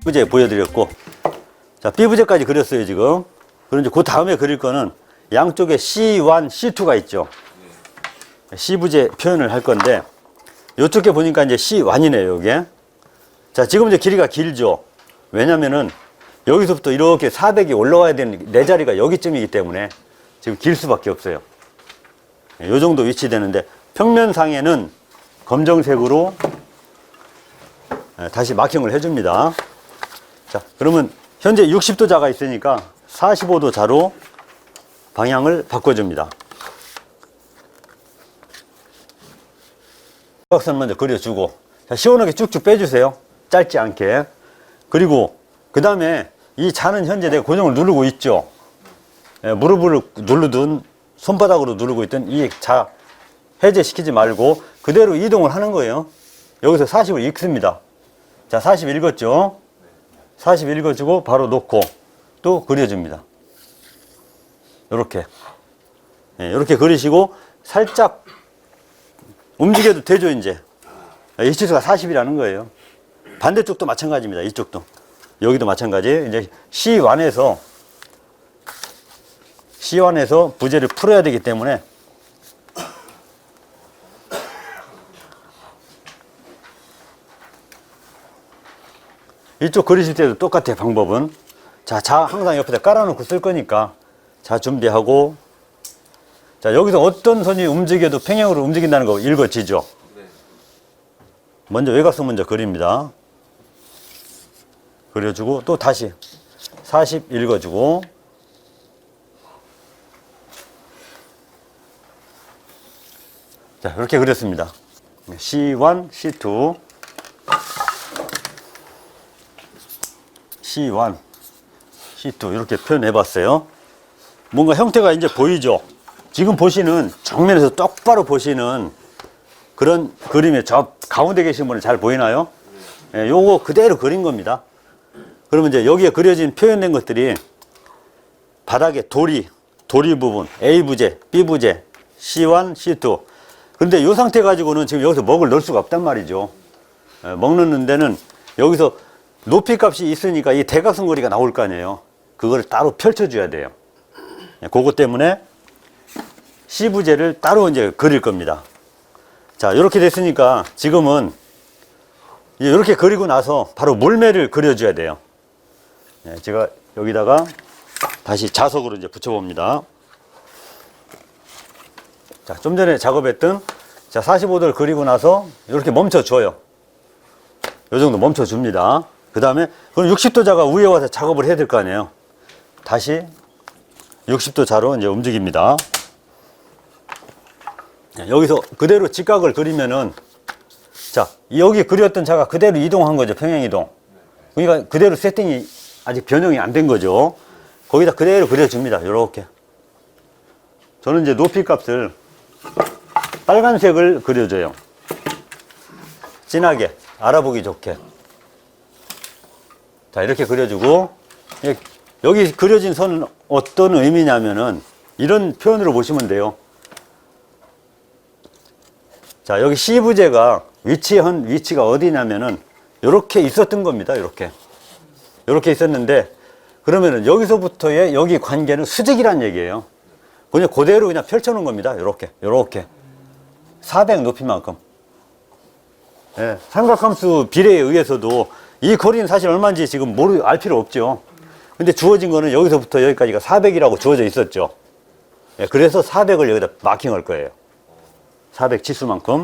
B부재 보여드렸고, 자, B부재까지 그렸어요, 지금. 그럼 이제 그 다음에 그릴 거는 양쪽에 C1, C2가 있죠. C부재 표현을 할 건데, 이쪽에 보니까 이제 C1이네요, 이게. 자, 지금 이제 길이가 길죠. 왜냐면은 여기서부터 이렇게 400이 올라와야 되는 내 자리가 여기쯤이기 때문에 지금 길 수밖에 없어요. 이 정도 위치되는데, 평면상에는 검정색으로 다시 마킹을 해줍니다. 자, 그러면 현재 60도 자가 있으니까 45도 자로 방향을 바꿔줍니다. 박선 먼저 그려주고, 자, 시원하게 쭉쭉 빼주세요. 짧지 않게. 그리고 그 다음에 이 자는 현재 내가 고정을 누르고 있죠. 무릎을 누르든 손바닥으로 누르고 있든 이 자 해제시키지 말고 그대로 이동을 하는 거예요. 여기서 40을 읽습니다. 자, 40 읽었죠. 40 읽어주고 바로 놓고 또 그려줍니다. 요렇게. 이렇게 그리시고 살짝 움직여도 되죠, 이제. H치수가 40이라는 거예요. 반대쪽도 마찬가지입니다. 이쪽도. 여기도 마찬가지. 이제 C1에서 부재를 풀어야 되기 때문에 이쪽 그리실 때도 똑같아요, 방법은. 자, 항상 옆에다 깔아놓고 쓸 거니까 자, 준비하고. 자, 여기서 어떤 선이 움직여도 평행으로 움직인다는 거 읽어지죠? 먼저 외곽선 먼저 그립니다. 그려주고 또 다시 40 읽어주고, 자, 이렇게 그렸습니다. C1, C2, C1, C2 이렇게 표현해 봤어요. 뭔가 형태가 이제 보이죠? 지금 보시는 정면에서 똑바로 보시는 그런 그림에 저 가운데 계신 분은 잘 보이나요? 예, 요거 그대로 그린 겁니다. 그러면 이제 여기에 그려진 표현된 것들이 바닥에 도리 부분, A부재, B부재, C1, C2. 그런데 이 상태 가지고는 지금 여기서 먹을 넣을 수가 없단 말이죠. 먹는 데는 여기서 높이 값이 있으니까 이 대각선 거리가 나올 거 아니에요. 그걸 따로 펼쳐줘야 돼요. 그것 때문에 C부재를 따로 이제 그릴 겁니다. 자, 이렇게 됐으니까 지금은 이렇게 그리고 나서 바로 몰매를 그려줘야 돼요. 제가 여기다가 다시 자석으로 이제 붙여봅니다. 자, 좀 전에 작업했던 자 45도를 그리고 나서 이렇게 멈춰줘요. 이 정도 멈춰줍니다. 그 다음에 그럼 60도 자가 위에 와서 작업을 해야 될 거 아니에요. 다시 60도 자로 이제 움직입니다. 여기서 그대로 직각을 그리면은 자, 여기 그렸던 자가 그대로 이동한 거죠. 평행이동. 그러니까 그대로 세팅이 아직 변형이 안 된 거죠. 거기다 그대로 그려줍니다. 이렇게. 저는 이제 높이 값을 빨간색을 그려줘요. 진하게 알아보기 좋게. 자, 이렇게 그려주고, 여기 그려진 선은 어떤 의미냐면은 이런 표현으로 보시면 돼요. 자, 여기 C부재가 위치가 어디냐면은 이렇게 있었던 겁니다. 이렇게 있었는데, 그러면은 여기서부터의 여기 관계는 수직이란 얘기예요. 그냥 그대로 그냥 펼쳐놓은 겁니다. 이렇게 400 높이만큼. 예, 삼각함수 비례에 의해서도 이 거리는 사실 얼마인지 지금 알 필요 없죠. 근데 주어진 거는 여기서부터 여기까지가 400이라고 주어져 있었죠. 예, 그래서 400을 여기다 마킹할 거예요. 400 치수만큼.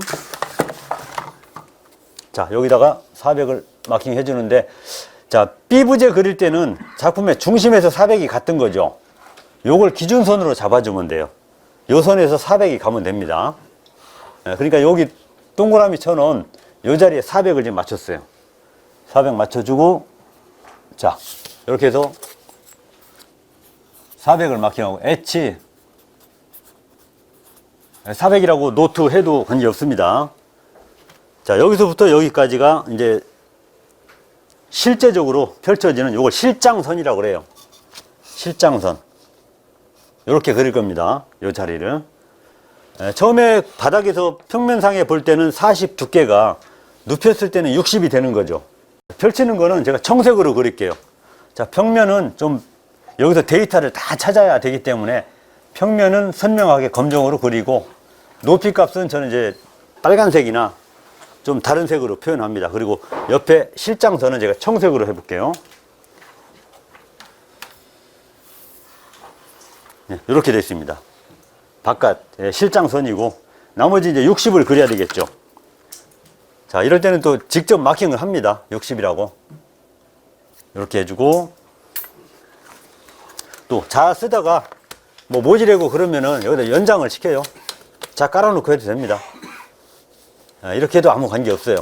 자, 여기다가 400을 마킹 해주는데, 자, B부재 그릴 때는 작품의 중심에서 400이 같은 거죠. 요걸 기준선으로 잡아주면 돼요. 요 선에서 400이 가면 됩니다. 그러니까 여기 동그라미 쳐놓은 요 자리에 400을 지금 맞췄어요. 400 맞춰주고, 자, 이렇게 해서 400을 마킹하고, H 400이라고 노트 해도 관계 없습니다. 자, 여기서부터 여기까지가 이제 실제적으로 펼쳐지는 요걸 실장선이라고 그래요. 실장선. 이렇게 그릴 겁니다. 요 자리를. 처음에 바닥에서 평면상에 볼 때는 40 두께가 눕혔을 때는 60이 되는 거죠. 펼치는 거는 제가 청색으로 그릴게요. 자, 평면은 좀 여기서 데이터를 다 찾아야 되기 때문에 평면은 선명하게 검정으로 그리고 높이 값은 저는 이제 빨간색이나 좀 다른 색으로 표현합니다. 그리고 옆에 실장선은 제가 청색으로 해볼게요. 네, 이렇게 되어 있습니다. 바깥 실장선이고 나머지 이제 60을 그려야 되겠죠. 자, 이럴 때는 또 직접 마킹을 합니다. 60이라고 이렇게 해주고, 또 자 쓰다가 뭐 모지래고 그러면은 여기다 연장을 시켜요. 자 깔아놓고 해도 됩니다. 이렇게 해도 아무 관계 없어요.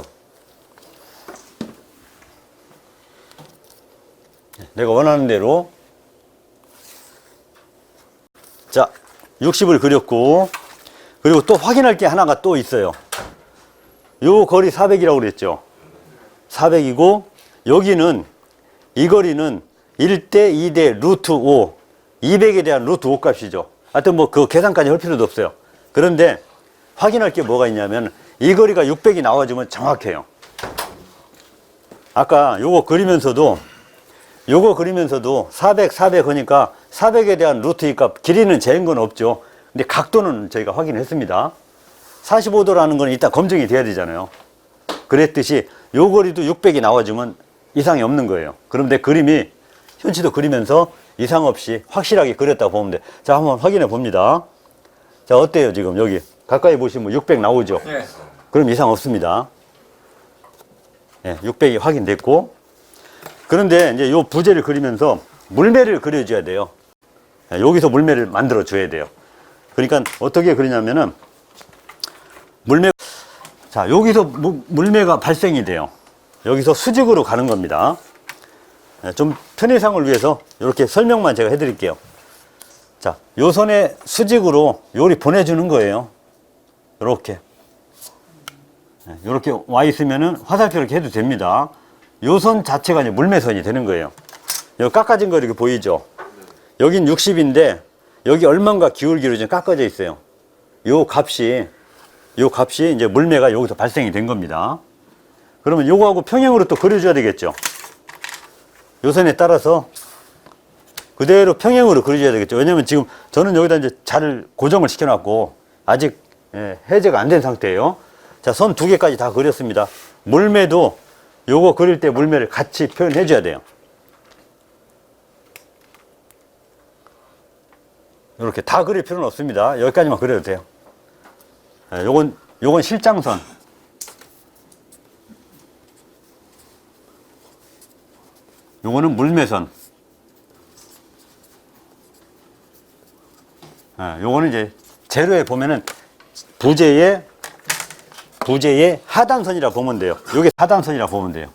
내가 원하는 대로. 자, 60을 그렸고, 그리고 또 확인할 게 하나가 또 있어요. 요 거리 400이라고 그랬죠. 400이고 여기는 이 거리는 1대 2대 루트 5, 200에 대한 루트 5 값이죠. 하여튼 뭐 그 계산까지 할 필요도 없어요. 그런데 확인할 게 뭐가 있냐면 이 거리가 600이 나와주면 정확해요. 아까 요거 그리면서도 400, 400 하니까 400에 대한 루트 2 값, 길이는 재인 건 없죠. 근데 각도는 저희가 확인했습니다. 45도라는 건 일단 검증이 돼야 되잖아요. 그랬듯이 요 거리도 600이 나와주면 이상이 없는 거예요. 그럼 내 그림이 현치도 그리면서 이상 없이 확실하게 그렸다고 보면 돼. 자, 한번 확인해 봅니다. 자, 어때요? 지금 여기 가까이 보시면 600 나오죠? 네. 그럼 이상 없습니다. 네, 600이 확인됐고, 그런데 이제 요 부재를 그리면서 물매를 그려줘야 돼요. 네, 여기서 물매를 만들어 줘야 돼요. 그러니까 어떻게 그리냐면은 물매, 자, 여기서 물매가 발생이 돼요. 여기서 수직으로 가는 겁니다. 좀 편의상을 위해서 이렇게 설명만 제가 해드릴게요. 자, 요 선에 수직으로 요리 보내주는 거예요. 요렇게. 요렇게 와 있으면은 화살표 이렇게 해도 됩니다. 요 선 자체가 이제 물매선이 되는 거예요. 요 깎아진 거 이렇게 보이죠? 여긴 60인데 여기 얼마인가 기울기로 좀 깎아져 있어요. 요 값이 이제 물매가 여기서 발생이 된 겁니다. 그러면 요거하고 평행으로 또 그려줘야 되겠죠. 요 선에 따라서 그대로 평행으로 그려줘야 되겠죠. 왜냐면 지금 저는 여기다 이제 자를 고정을 시켜놨고 아직 해제가 안 된 상태예요. 자, 선 2개까지 다 그렸습니다. 물매도 요거 그릴 때 물매를 같이 표현해 줘야 돼요. 이렇게 다 그릴 필요는 없습니다. 여기까지만 그려도 돼요. 요건 실장선. 요거는 물매선. 요거는 이제 재료에 보면은 부재의 하단선이라 보면 돼요. 요게 하단선이라 보면 돼요.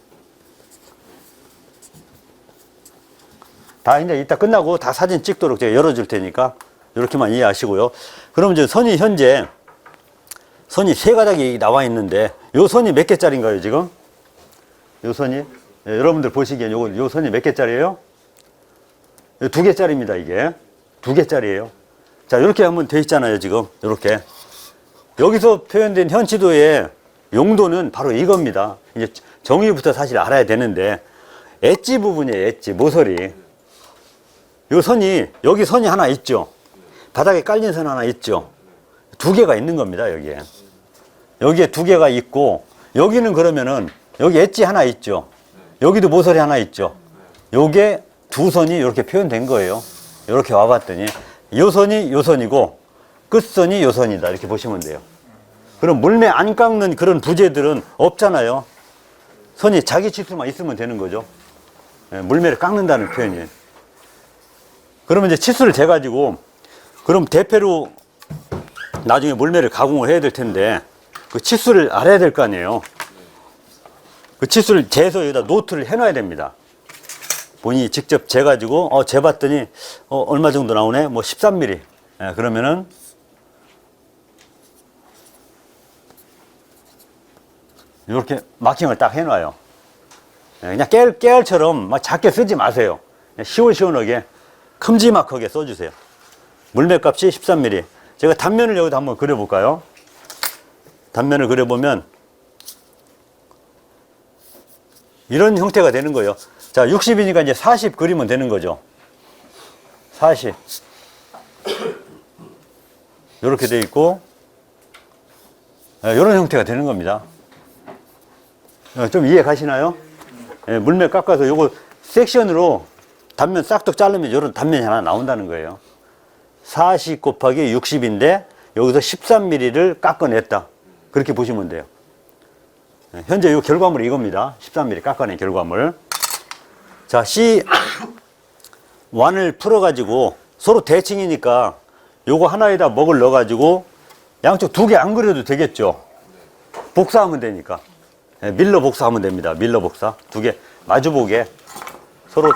다 이제 이따 끝나고 다 사진 찍도록 제가 열어줄 테니까 이렇게만 이해하시고요. 그럼 이제 선이 현재 선이 3가닥이 나와 있는데 요 선이 몇 개짜리인가요 지금? 요 선이 여러분들 보시기엔 요 선이 몇 개짜리예요? 2개짜리입니다. 이게 2개짜리예요. 자, 이렇게 하면 돼 있잖아요. 지금 이렇게 여기서 표현된 현치도의 용도는 바로 이겁니다. 이제 정의부터 사실 알아야 되는데 엣지 부분이에요. 엣지 모서리. 요 선이 여기 선이 하나 있죠. 바닥에 깔린 선 하나 있죠. 2개가 있는 겁니다. 여기에 2개가 있고 여기는 그러면은 여기 엣지 하나 있죠. 여기도 모서리 하나 있죠. 요게 2선이 이렇게 표현된 거예요. 이렇게 와봤더니 요 선이 요 선이고 끝선이 요 선이다. 이렇게 보시면 돼요. 그럼 물매 안 깎는 그런 부재들은 없잖아요. 선이 자기 치수만 있으면 되는 거죠. 물매를 깎는다는 표현이에요. 그러면 이제 치수를 재가지고 그럼 대패로 나중에 물매를 가공을 해야 될 텐데 그 치수를 알아야 될 거 아니에요. 그 치수를 재서 여기다 노트를 해놔야 됩니다. 본인이 직접 재가지고 재봤더니 얼마 정도 나오네? 뭐 13mm. 그러면은 이렇게 마킹을 딱 해놔요. 그냥 깨알처럼 막 작게 쓰지 마세요. 시원시원하게 큼지막하게 써주세요. 물매값이 13mm. 제가 단면을 여기다 한번 그려볼까요? 단면을 그려보면 이런 형태가 되는 거예요. 자, 60이니까 이제 40 그리면 되는 거죠. 40. 이렇게 돼 있고, 이런 형태가 되는 겁니다. 좀 이해 가시나요? 물매 깎아서 요거 섹션으로 단면 싹둑 자르면 이런 단면이 하나 나온다는 거예요. 40 곱하기 60인데 여기서 13mm를 깎아냈다. 그렇게 보시면 돼요. 현재 이 결과물이 이겁니다. 13mm 깎아낸 결과물. 자, C1을 풀어가지고 서로 대칭이니까 요거 하나에다 먹을 넣어가지고 양쪽 두 개 안 그려도 되겠죠. 복사하면 되니까. 밀러 복사하면 됩니다. 밀러 복사. 두 개 마주보게 서로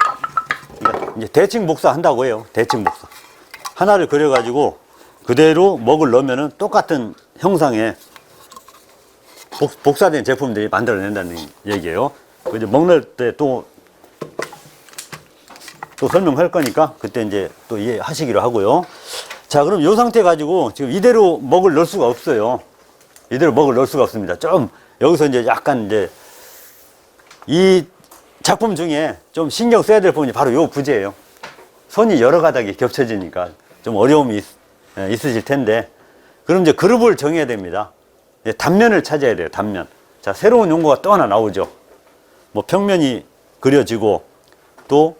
이제 대칭 복사 한다고 해요. 대칭 복사. 하나를 그려가지고 그대로 먹을 넣으면은 똑같은 형상의 복사된 제품들이 만들어낸다는 얘기예요. 이제 먹을 때 또 설명할 거니까 그때 이제 또 이해하시기로 하고요. 자, 그럼 이 상태 가지고 지금 이대로 먹을 넣을 수가 없어요. 이대로 먹을 넣을 수가 없습니다. 좀 여기서 이제 약간 이제 이 작품 중에 좀 신경 써야 될 부분이 바로 요 부재예요. 선이 여러 가닥이 겹쳐지니까 좀 어려움이 있으실 텐데, 그럼 이제 그룹을 정해야 됩니다. 단면을 찾아야 돼요. 단면. 자, 새로운 용어가 또 하나 나오죠. 뭐 평면이 그려지고 또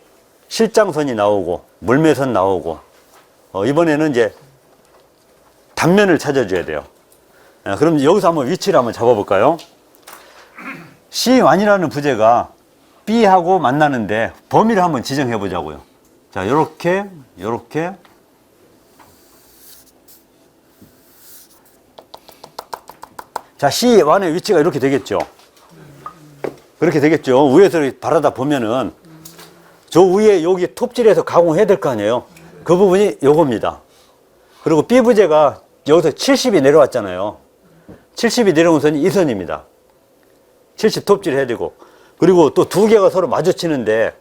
실장선이 나오고 물매선 나오고, 이번에는 이제 단면을 찾아줘야 돼요. 그럼 여기서 한번 위치를 한번 잡아볼까요? C1이라는 부재가 B하고 만나는데 범위를 한번 지정해 보자고요. 자, 요렇게 자, C1의 위치가 이렇게 되겠죠. 그렇게 되겠죠. 위에서 바라다 보면은 저 위에 여기 톱질해서 가공해야 될 거 아니에요. 그 부분이 요겁니다. 그리고 B 부재가 여기서 70이 내려왔잖아요. 70이 내려온 선이 이 선입니다. 70 톱질 해야 되고, 그리고 또 두 개가 서로 마주치는데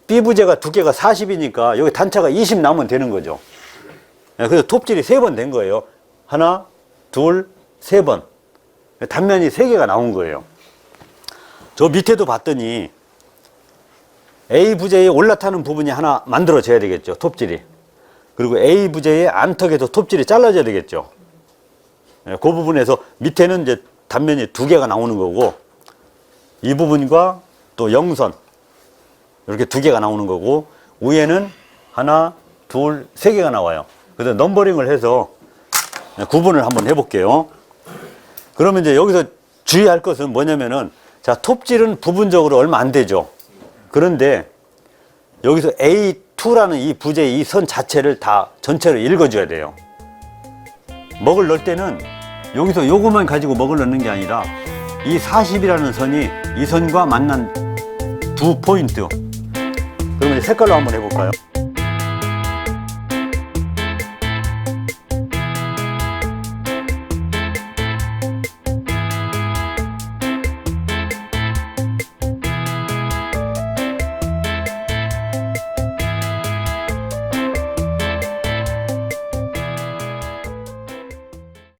B 부재가 두 개가 40이니까 여기 단차가 20 나오면 되는 거죠. 그래서 톱질이 3번 된 거예요. 하나, 둘, 3번. 단면이 3개가 나온 거예요. 저 밑에도 봤더니 A 부재에 올라타는 부분이 하나 만들어져야 되겠죠. 톱질이. 그리고 A 부재의 안턱에도 톱질이 잘라져야 되겠죠. 그 부분에서 밑에는 이제 단면이 2개가 나오는 거고, 이 부분과 또 영선 이렇게 2개가 나오는 거고, 위에는 하나, 둘, 3개가 나와요. 그래서 넘버링을 해서 구분을 한번 해볼게요. 그러면 이제 여기서 주의할 것은 뭐냐면은, 자, 톱질은 부분적으로 얼마 안 되죠. 그런데 여기서 A2라는 이 부재 이 선 자체를 다 전체를 읽어줘야 돼요. 먹을 넣을 때는 여기서 요것만 가지고 먹을 넣는 게 아니라 이 40이라는 선이 이 선과 만난 두 포인트. 그러면 이제 색깔로 한번 해볼까요?